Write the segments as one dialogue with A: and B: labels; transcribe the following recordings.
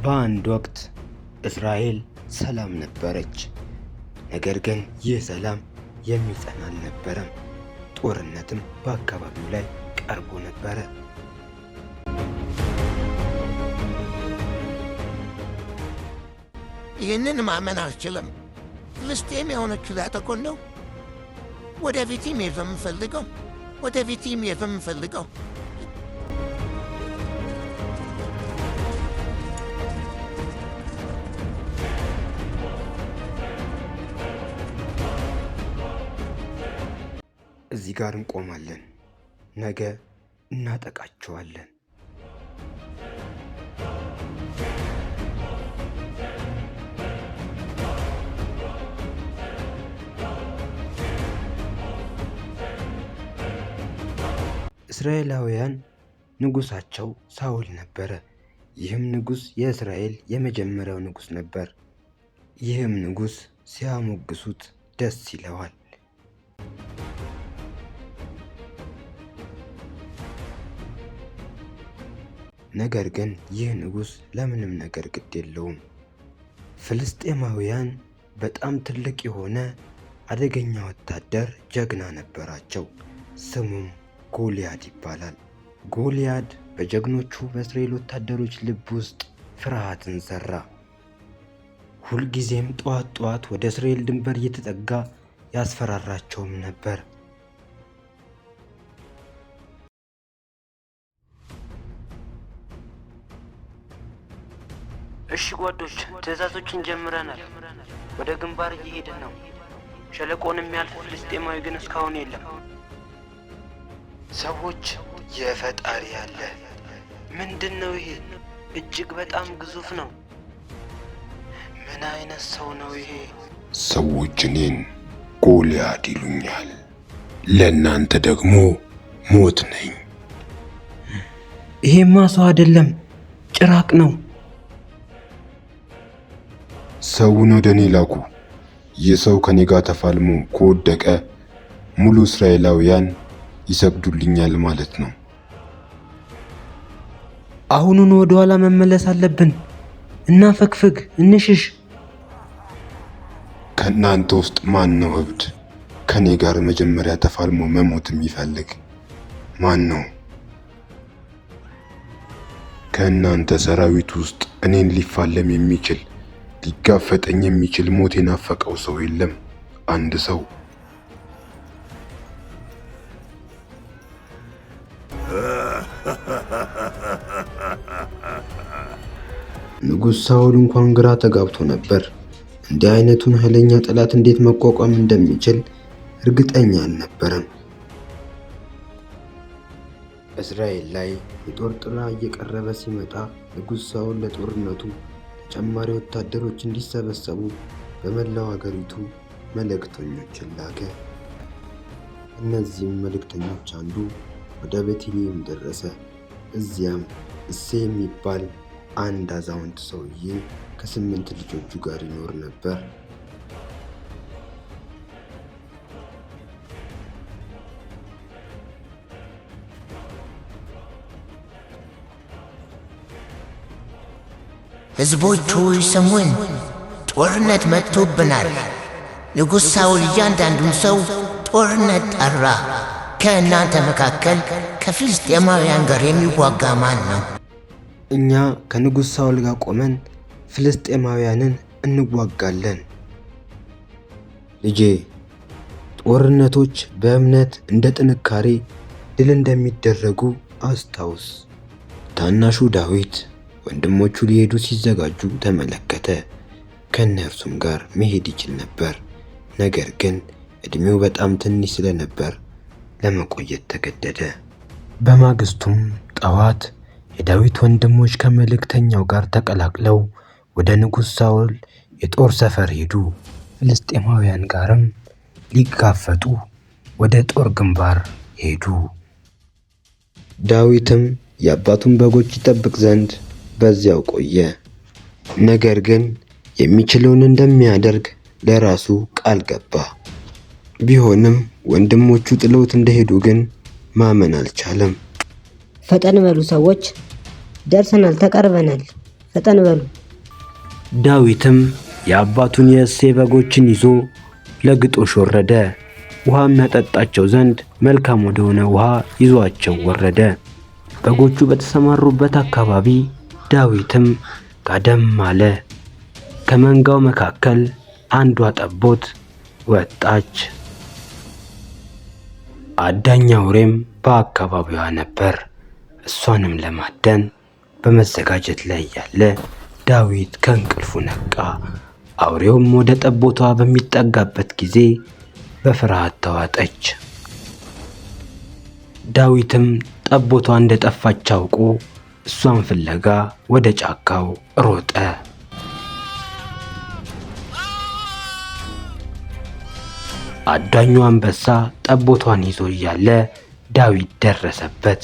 A: በአንድ ወቅት እስራኤል ሰላም ነበረች። ነገር ግን ይህ ሰላም የሚጸና አልነበረም። ጦርነትም በአካባቢው ላይ ቀርቦ ነበረ።
B: ይህንን ማመን አልችልም። ፍልስጤም የሆነችው ላተኮን ነው። ወደፊት መሄድ የምፈልገው
A: እዚህ ጋር እንቆማለን። ነገ እናጠቃቸዋለን። እስራኤላውያን ንጉሳቸው ሳኦል ነበረ። ይህም ንጉስ የእስራኤል የመጀመሪያው ንጉስ ነበር። ይህም ንጉስ ሲያሞግሱት ደስ ይለዋል። ነገር ግን ይህ ንጉስ ለምንም ነገር ግድ የለውም። ፍልስጤማውያን በጣም ትልቅ የሆነ አደገኛ ወታደር ጀግና ነበራቸው። ስሙም ጎልያድ ይባላል። ጎልያድ በጀግኖቹ በእስራኤል ወታደሮች ልብ ውስጥ ፍርሃትን ዘራ። ሁልጊዜም ጠዋት ጠዋት ወደ እስራኤል ድንበር እየተጠጋ ያስፈራራቸውም ነበር።
C: እሺ ጓዶች፣ ትዕዛዞችን ጀምረናል። ወደ ግንባር እየሄድን ነው። ሸለቆን የሚያልፍ ፍልስጤማዊ ግን እስካሁን የለም።
A: ሰዎች የፈጣሪ ያለ
C: ምንድነው ይሄ? እጅግ በጣም ግዙፍ ነው። ምን አይነት ሰው ነው ይሄ?
D: ሰዎች እኔን ጎልያድ ይሉኛል፣ ለእናንተ ደግሞ ሞት ነኝ።
A: ይሄማ ሰው አይደለም፣ ጭራቅ ነው።
D: ሰውን ወደ እኔ ላኩ። ይህ ሰው ከኔ ጋር ተፋልሞ ከወደቀ ሙሉ እስራኤላውያን ይሰግዱልኛል ማለት ነው።
A: አሁኑን ወደ ኋላ መመለስ አለብን። እናፈግፍግ፣ እንሽሽ።
D: ከእናንተ ውስጥ ማን ነው እብድ? ከኔ ጋር መጀመሪያ ተፋልሞ መሞት የሚፈልግ ማን ነው? ከእናንተ ሰራዊት ውስጥ እኔን ሊፋለም የሚችል ሊጋፈጠኝ የሚችል ሞት የናፈቀው ሰው የለም? አንድ ሰው
A: ንጉሥ ሳኦል እንኳን ግራ ተጋብቶ ነበር። እንዲህ አይነቱን ኃይለኛ ጠላት እንዴት መቋቋም እንደሚችል እርግጠኛ አልነበረም። እስራኤል ላይ የጦር ጥላ እየቀረበ ሲመጣ ንጉሥ ሳኦል ለጦርነቱ ተጨማሪ ወታደሮች እንዲሰበሰቡ በመላው ሀገሪቱ መልእክተኞችን ላከ። እነዚህም መልእክተኞች አንዱ ወደ ቤተልሔም ደረሰ። እዚያም እሴይ የሚባል አንድ አዛውንት ሰውዬ ከ8 ልጆቹ ጋር ይኖር ነበር።
B: ሕዝቦች ሆይ ስሙን፣ ጦርነት መጥቶብናል። ንጉሥ ሳኦል እያንዳንዱን ሰው ጦርነት ጠራ። ከእናንተ መካከል ከፍልስጤማውያን ጋር የሚዋጋ ማን ነው?
A: እኛ ከንጉሥ ሳኦል ጋር ቆመን ፍልስጤማውያንን እንዋጋለን። ልጄ፣ ጦርነቶች በእምነት እንደ ጥንካሬ ድል እንደሚደረጉ አስታውስ። ታናሹ ዳዊት ወንድሞቹ ሊሄዱ ሲዘጋጁ ተመለከተ። ከእነርሱም ጋር መሄድ ይችል ነበር። ነገር ግን እድሜው በጣም ትንሽ ስለነበር ለመቆየት ተገደደ። በማግስቱም ጠዋት የዳዊት ወንድሞች ከመልእክተኛው ጋር ተቀላቅለው ወደ ንጉሥ ሳኦል የጦር ሰፈር ሄዱ። ፍልስጤማውያን ጋርም ሊጋፈጡ ወደ ጦር ግንባር ሄዱ። ዳዊትም የአባቱን በጎች ይጠብቅ ዘንድ በዚያው ቆየ። ነገር ግን የሚችለውን እንደሚያደርግ ለራሱ ቃል ገባ። ቢሆንም ወንድሞቹ ጥለውት እንደሄዱ ግን ማመን አልቻለም።
E: ፈጠን በሉ ሰዎች፣ ደርሰናል፣ ተቃርበናል። ፈጠን በሉ።
C: ዳዊትም የአባቱን የእሴይ በጎችን ይዞ ለግጦሽ ወረደ። ውሃ የሚያጠጣቸው ዘንድ መልካም ወደሆነ ውሃ ይዟቸው ወረደ። በጎቹ በተሰማሩበት አካባቢ ዳዊትም ጋደም አለ። ከመንጋው መካከል አንዷ ጠቦት ወጣች። አዳኝ አውሬም በአካባቢዋ ነበር። እሷንም ለማደን በመዘጋጀት ላይ ያለ ዳዊት ከእንቅልፉ ነቃ። አውሬውም ወደ ጠቦቷ በሚጠጋበት ጊዜ በፍርሃት ተዋጠች። ዳዊትም ጠቦቷ እንደጠፋች አውቆ እሷን ፍለጋ ወደ ጫካው ሮጠ። አዳኙ አንበሳ ጠቦቷን ይዞ እያለ ዳዊት ደረሰበት።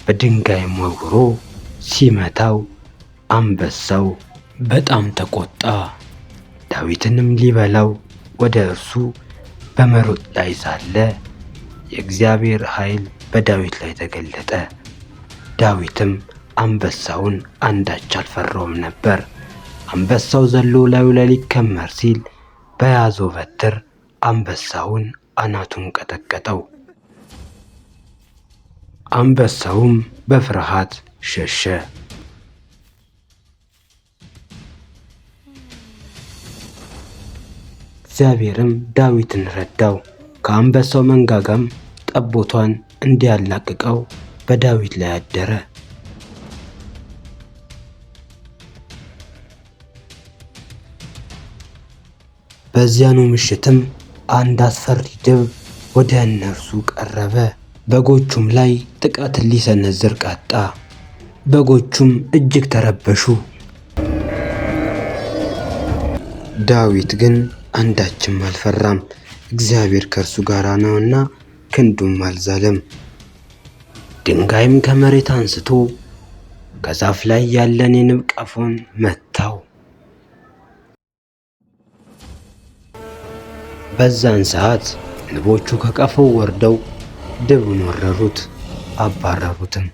C: በድንጋይም ወግሮ ሲመታው አንበሳው በጣም ተቆጣ። ዳዊትንም ሊበላው ወደ እርሱ በመሮጥ ላይ ሳለ የእግዚአብሔር ኃይል በዳዊት ላይ ተገለጠ። ዳዊትም አንበሳውን አንዳች አልፈራውም ነበር። አንበሳው ዘሎ ላዩ ላይ ሊከመር ሲል በያዘው በትር አንበሳውን አናቱን ቀጠቀጠው። አንበሳውም በፍርሃት ሸሸ። እግዚአብሔርም ዳዊትን ረዳው። ከአንበሳው መንጋጋም ጠቦቷን እንዲያላቅቀው በዳዊት ላይ አደረ። በዚያኑ ምሽትም አንድ አስፈሪ ድብ ወደ እነርሱ ቀረበ። በጎቹም ላይ ጥቃትን ሊሰነዝር ቃጣ። በጎቹም እጅግ ተረበሹ። ዳዊት ግን አንዳችም አልፈራም። እግዚአብሔር ከእርሱ ጋር ነውና ክንዱም አልዛለም። ድንጋይም ከመሬት አንስቶ ከዛፍ ላይ ያለን የንብ ቀፎን መታው። በዛን ሰዓት ንቦቹ ከቀፎው ወርደው ድቡን ወረሩት፣ አባረሩትም።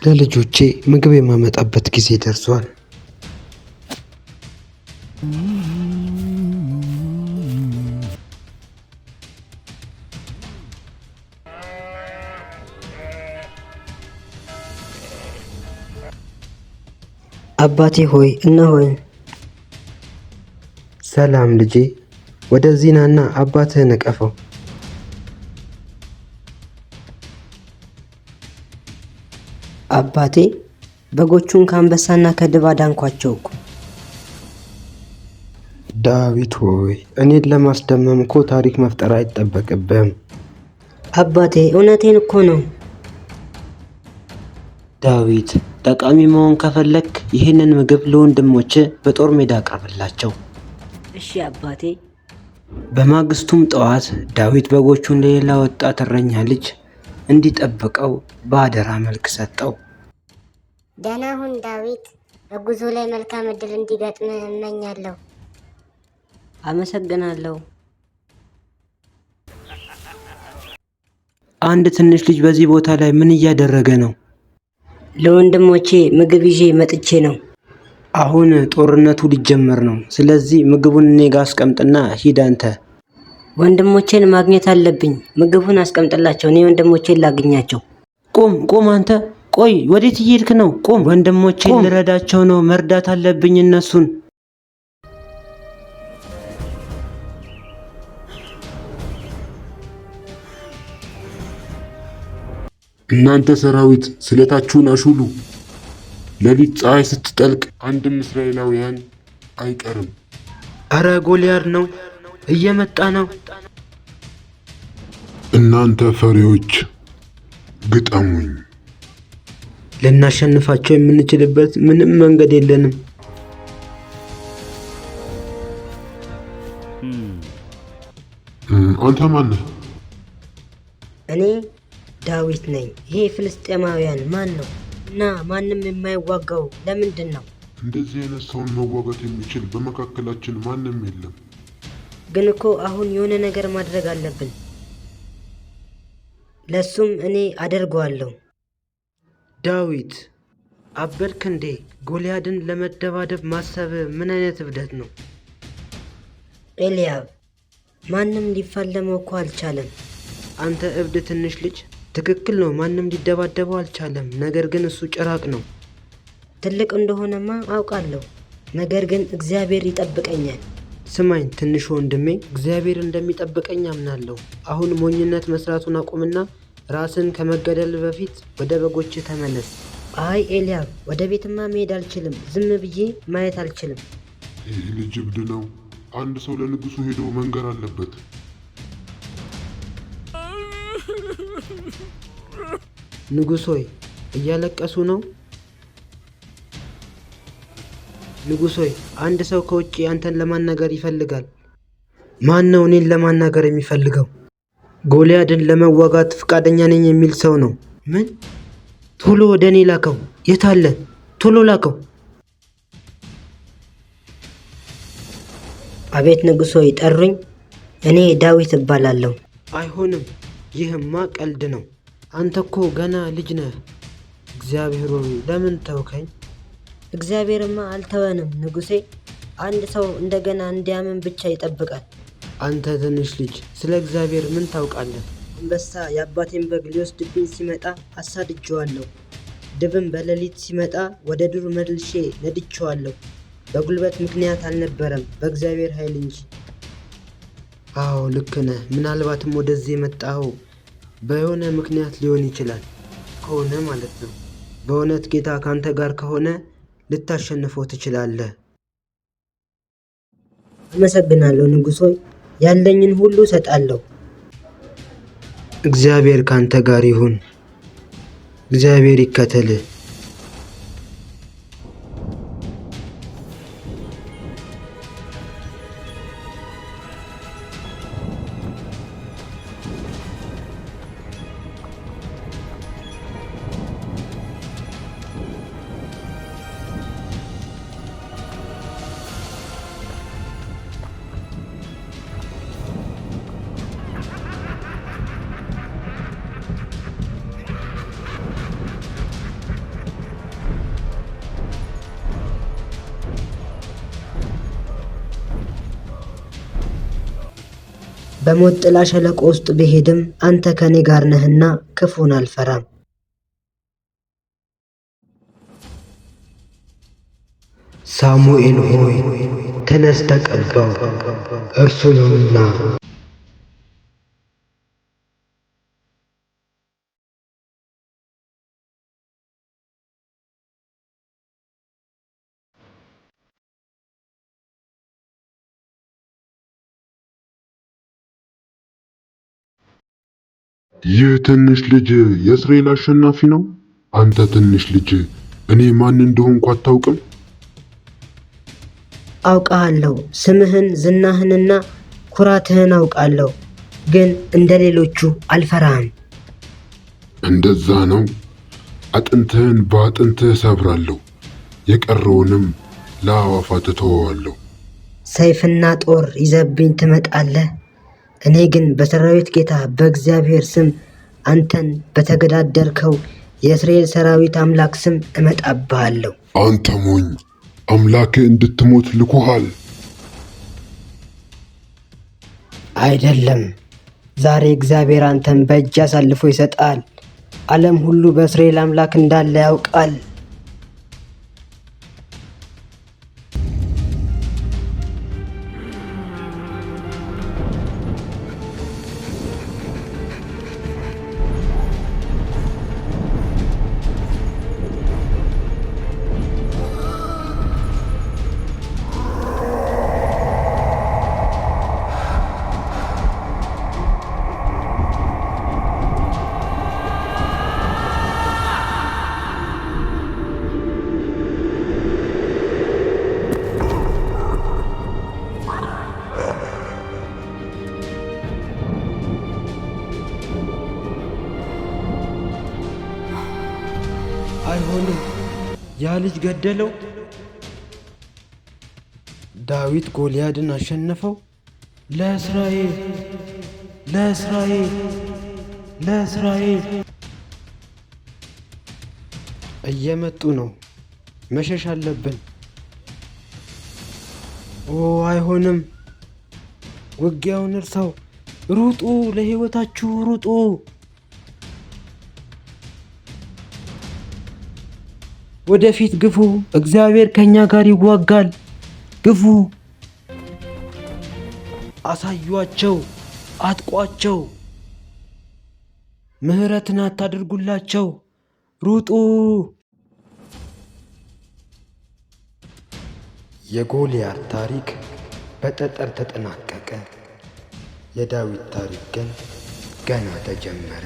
C: ለልጆቼ ምግብ የማመጣበት ጊዜ ደርሷል።
E: አባቴ ሆይ እነሆኝ።
C: ሰላም ልጄ፣ ወደዚህ ናና አባትህን እቀፈው።
E: አባቴ በጎቹን ከአንበሳና ከድብ አዳንኳቸው እኮ።
C: ዳዊት ሆይ እኔን ለማስደመም እኮ ታሪክ መፍጠር አይጠበቅብህም።
E: አባቴ እውነቴን እኮ ነው።
C: ዳዊት ጠቃሚ መሆን ከፈለክ ይህንን ምግብ ለወንድሞች በጦር ሜዳ አቅርብላቸው።
E: እሺ አባቴ።
C: በማግስቱም ጠዋት ዳዊት በጎቹን ለሌላ ወጣት እረኛ ልጅ እንዲጠብቀው በአደራ መልክ ሰጠው።
F: ደህና ሁን ዳዊት፣ በጉዞ ላይ መልካም እድል እንዲገጥምህ እመኛለሁ።
E: አመሰግናለሁ።
C: አንድ ትንሽ ልጅ በዚህ ቦታ ላይ ምን እያደረገ ነው?
E: ለወንድሞቼ ምግብ ይዤ መጥቼ ነው።
C: አሁን ጦርነቱ ሊጀመር ነው። ስለዚህ ምግቡን እኔ ጋር አስቀምጥና ሂድ አንተ።
E: ወንድሞቼን ማግኘት አለብኝ። ምግቡን አስቀምጥላቸው፣ እኔ ወንድሞቼን ላግኛቸው።
C: ቁም አንተ። ቆይ ወዴት እየሄድክ ነው? ቁም። ወንድሞቼን ልረዳቸው ነው። መርዳት አለብኝ እነሱን።
D: እናንተ ሰራዊት ስለታችሁን አሹሉ። ሌሊት ፀሐይ ስትጠልቅ አንድም እስራኤላውያን አይቀርም።
C: አረ ጎልያድ ነው፣ እየመጣ ነው።
D: እናንተ ፈሪዎች ግጠሙኝ።
C: ልናሸንፋቸው የምንችልበት ምንም መንገድ የለንም።
D: አንተ ማን ነህ?
E: እኔ ዳዊት ነኝ። ይሄ ፍልስጤማውያን ማን ነው? እና ማንም የማይዋጋው ለምንድን ነው?
D: እንደዚህ አይነት ሰውን መዋጋት የሚችል በመካከላችን ማንም የለም።
E: ግን እኮ አሁን የሆነ ነገር ማድረግ አለብን። ለሱም እኔ አደርገዋለሁ።
C: ዳዊት አበድክ እንዴ? ጎልያድን ለመደባደብ ማሰብ ምን አይነት እብደት ነው?
E: ኤልያብ ማንም ሊፋለመው እኮ አልቻለም።
C: አንተ እብድ ትንሽ ልጅ። ትክክል ነው፣ ማንም ሊደባደበው አልቻለም። ነገር ግን እሱ ጭራቅ ነው።
E: ትልቅ እንደሆነማ አውቃለሁ፣ ነገር ግን እግዚአብሔር ይጠብቀኛል።
C: ስማኝ ትንሽ ወንድሜ፣ እግዚአብሔር እንደሚጠብቀኝ አምናለሁ። አሁን ሞኝነት መስራቱን አቁምና ራስን ከመገደል በፊት ወደ በጎች ተመለስ።
E: አይ ኤልያብ፣ ወደ ቤትማ መሄድ አልችልም። ዝም ብዬ ማየት አልችልም።
D: ይህ ልጅ እብድ ነው። አንድ ሰው ለንጉሱ ሄዶ መንገር አለበት።
C: ንጉሥ ሆይ እያለቀሱ ነው። ንጉሥ ሆይ አንድ ሰው ከውጭ አንተን ለማናገር ይፈልጋል። ማን ነው እኔን ለማናገር የሚፈልገው? ጎልያድን ለመዋጋት ፈቃደኛ ነኝ የሚል ሰው ነው። ምን? ቶሎ ወደ እኔ ላከው። የት አለ? ቶሎ ላከው።
E: አቤት ንጉሥ ሆይ ጠሩኝ። እኔ ዳዊት እባላለሁ።
C: አይሆንም፣ ይህማ ቀልድ ነው። አንተ እኮ ገና ልጅ ነህ። እግዚአብሔር ሆይ ለምን ተውከኝ?
E: እግዚአብሔርማ አልተወንም ንጉሴ። አንድ ሰው እንደገና እንዲያምን ብቻ ይጠብቃል።
C: አንተ ትንሽ ልጅ ስለ እግዚአብሔር ምን ታውቃለህ?
E: አንበሳ የአባቴን በግ ሊወስድብኝ ሲመጣ አሳድጄዋለሁ። ድብም በሌሊት ሲመጣ ወደ ዱር መልሼ ነድቼዋለሁ። በጉልበት ምክንያት አልነበረም፣ በእግዚአብሔር ኃይል እንጂ።
C: አዎ ልክ ነህ። ምናልባትም ወደዚህ የመጣኸው በሆነ ምክንያት ሊሆን ይችላል። ከሆነ ማለት ነው። በእውነት ጌታ ካንተ ጋር ከሆነ ልታሸንፈው ትችላለህ።
E: አመሰግናለሁ ንጉሥ ሆይ፣ ያለኝን ሁሉ እሰጣለሁ።
C: እግዚአብሔር ካንተ ጋር ይሁን። እግዚአብሔር ይከተልህ።
E: በሞት ጥላ ሸለቆ ውስጥ ብሄድም አንተ ከኔ ጋር ነህና ክፉን አልፈራም።
C: ሳሙኤል ሆይ ተነስ፣ ተቀባው፣ እርሱ ነውና።
D: ይህ ትንሽ ልጅ የእስራኤል አሸናፊ ነው። አንተ ትንሽ ልጅ እኔ ማን እንደሆንኩ አታውቅም?
E: አውቃለሁ። ስምህን፣ ዝናህንና ኩራትህን አውቃለሁ፣ ግን እንደ ሌሎቹ አልፈራህም።
D: እንደዛ ነው። አጥንትህን በአጥንትህ ሰብራለሁ፣ የቀረውንም ለአዕዋፋት እተወዋለሁ።
E: ሰይፍና ጦር ይዘብኝ ትመጣለህ። እኔ ግን በሰራዊት ጌታ በእግዚአብሔር ስም አንተን በተገዳደርከው የእስራኤል ሰራዊት አምላክ ስም እመጣብሃለሁ።
D: አንተ ሞኝ! አምላክህ እንድትሞት ልኮሃል።
E: አይደለም፣ ዛሬ እግዚአብሔር አንተን በእጅ አሳልፎ ይሰጣል። ዓለም ሁሉ በእስራኤል አምላክ እንዳለ ያውቃል።
C: አይሆንም፣ ያ ልጅ ገደለው። ዳዊት ጎልያድን አሸነፈው። ለእስራኤል ለእስራኤል! እየመጡ ነው። መሸሽ አለብን። ኦ አይሆንም! ውጊያውን እርሳው! ሩጡ! ለሕይወታችሁ ሩጡ! ወደፊት ግፉ! እግዚአብሔር ከኛ ጋር ይዋጋል! ግፉ! አሳዩአቸው! አጥቋቸው! ምሕረትን አታድርጉላቸው! ሩጡ!
A: የጎልያድ ታሪክ በጠጠር ተጠናቀቀ። የዳዊት ታሪክ ግን ገና ተጀመረ።